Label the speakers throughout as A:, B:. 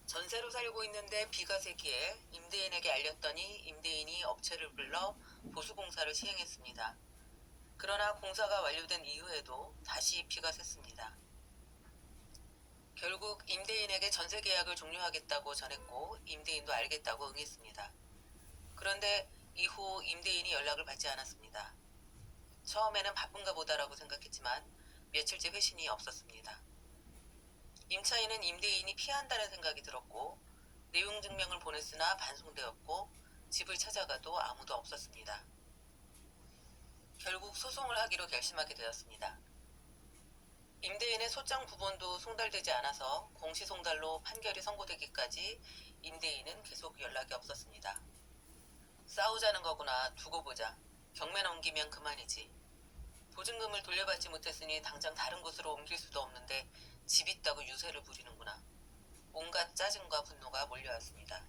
A: 전세로 살고 있는데 비가 새기에 임대인에게 알렸더니 임대인이 업체를 불러 보수공사를 시행했습니다. 그러나 공사가 완료된 이후에도 다시 비가 샜습니다. 결국 임대인에게 전세 계약을 종료하겠다고 전했고 임대인도 알겠다고 응했습니다. 그런데 이후 임대인이 연락을 받지 않았습니다. 처음에는 바쁜가 보다라고 생각했지만 며칠째 회신이 없었습니다. 임차인은 임대인이 피한다는 생각이 들었고 내용 증명을 보냈으나 반송되었고 집을 찾아가도 아무도 없었습니다. 결국 소송을 하기로 결심하게 되었습니다. 임대인의 소장 부본도 송달되지 않아서 공시송달로 판결이 선고되기까지 임대인은 계속 연락이 없었습니다. 싸우자는 거구나, 두고 보자, 경매 넘기면 그만이지, 보증금을 돌려받지 못했으니 당장 다른 곳으로 옮길 수도 없는데 집 있다고 유세를 부리는구나. 온갖 짜증과 분노가 몰려왔습니다.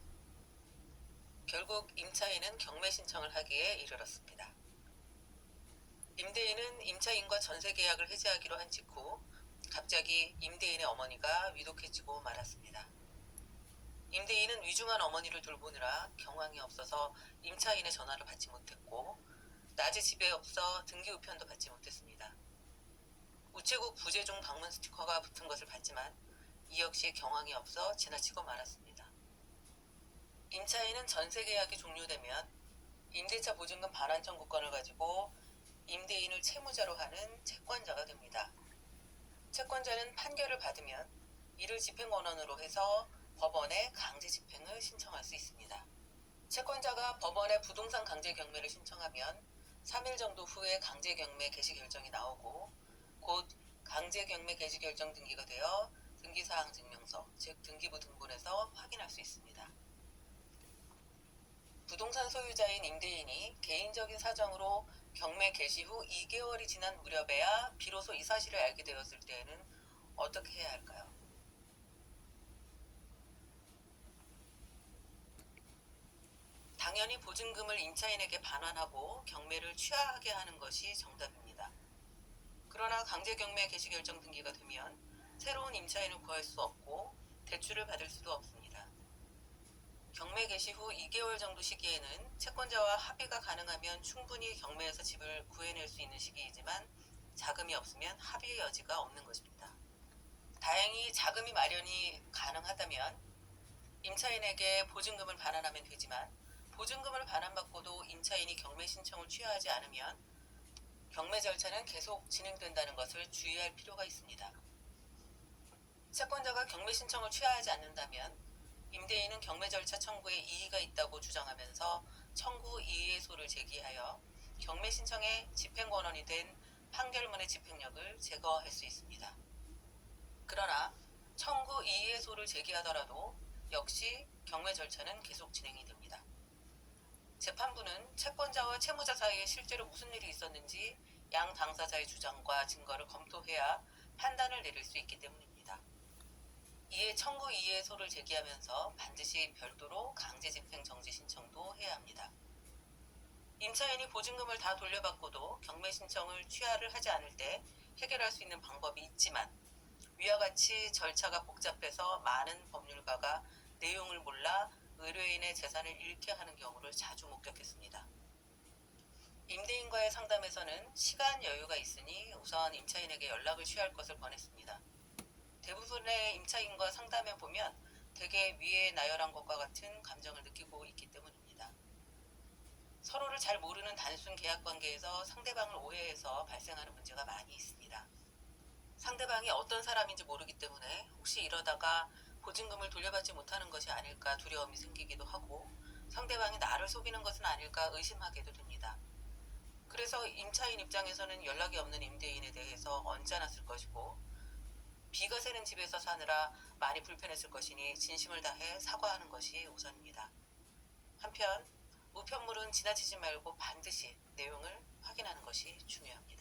A: 결국 임차인은 경매 신청을 하기에 이르렀습니다. 임대인은 임차인과 전세 계약을 해지하기로 한 직후 갑자기 임대인의 어머니가 위독해지고 말았습니다. 임대인은 위중한 어머니를 돌보느라 경황이 없어서 임차인의 전화를 받지 못했고 낮에 집에 없어 등기 우편도 받지 못했습니다. 우체국 부재중 방문 스티커가 붙은 것을 봤지만 이 역시 경황이 없어 지나치고 말았습니다. 임차인은 전세 계약이 종료되면 임대차 보증금 반환 청구권을 가지고 임대인을 채무자로 하는 채권자가 됩니다. 채권자는 판결을 받으면 이를 집행권원으로 해서 법원에 강제 집행을 신청할 수 있습니다. 채권자가 법원에 부동산 강제 경매를 신청하면 3일 정도 후에 강제 경매 개시 결정이 나오고 곧 강제 경매 개시 결정 등기가 되어 등기사항 증명서, 즉 등기부 등본에서 확인할 수 있습니다. 부동산 소유자인 임대인이 개인적인 사정으로 경매 개시 후 2개월이 지난 무렵에야 비로소 이 사실을 알게 되었을 때에는 어떻게 해야 할까요? 당연히 보증금을 임차인에게 반환하고 경매를 취하하게 하는 것이 정답입니다. 그러나 강제 경매 개시 결정 등기가 되면 새로운 임차인을 구할 수 없고 대출을 받을 수도 없습니다. 경매 개시 후 2개월 정도 시기에는 채권자와 합의가 가능하면 충분히 경매에서 집을 구해낼 수 있는 시기이지만 자금이 없으면 합의의 여지가 없는 것입니다. 다행히 자금이 마련이 가능하다면 임차인에게 보증금을 반환하면 되지만 보증금을 반환받고도 임차인이 경매 신청을 취하하지 않으면 경매 절차는 계속 진행된다는 것을 주의할 필요가 있습니다. 채권자가 경매 신청을 취하하지 않는다면 임대인은 경매 절차 청구에 이의가 있다고 주장하면서 청구 이의소를 제기하여 경매 신청의 집행권원이 된 판결문의 집행력을 제거할 수 있습니다. 그러나 청구 이의소를 제기하더라도 역시 경매 절차는 계속 진행이 됩니다. 재판부는 채권자와 채무자 사이에 실제로 무슨 일이 있었는지 양 당사자의 주장과 증거를 검토해야 판단을 내릴 수 있기 때문입니다. 이에 청구 이의소를 제기하면서 반드시 별도로 강제 집행 정지 신청도 해야 합니다. 임차인이 보증금을 다 돌려받고도 경매 신청을 취하를 하지 않을 때 해결할 수 있는 방법이 있지만 위와 같이 절차가 복잡해서 많은 법률가가 내용을 몰라 의뢰인의 재산을 잃게 하는 경우를 자주 목격했습니다. 임대인과의 상담에서는 시간 여유가 있으니 우선 임차인에게 연락을 취할 것을 권했습니다. 대부분의 임차인과 상담해 보면 대개 위에 나열한 것과 같은 감정을 느끼고 있기 때문입니다. 서로를 잘 모르는 단순 계약 관계에서 상대방을 오해해서 발생하는 문제가 많이 있습니다. 상대방이 어떤 사람인지 모르기 때문에 혹시 이러다가 보증금을 돌려받지 못하는 것이 아닐까 두려움이 생기기도 하고 상대방이 나를 속이는 것은 아닐까 의심하게도 됩니다. 그래서 임차인 입장에서는 연락이 없는 임대인에 대해서 언짢았을 것이고 비가 새는 집에서 사느라 많이 불편했을 것이니 진심을 다해 사과하는 것이 우선입니다. 한편 우편물은 지나치지 말고 반드시 내용을 확인하는 것이 중요합니다.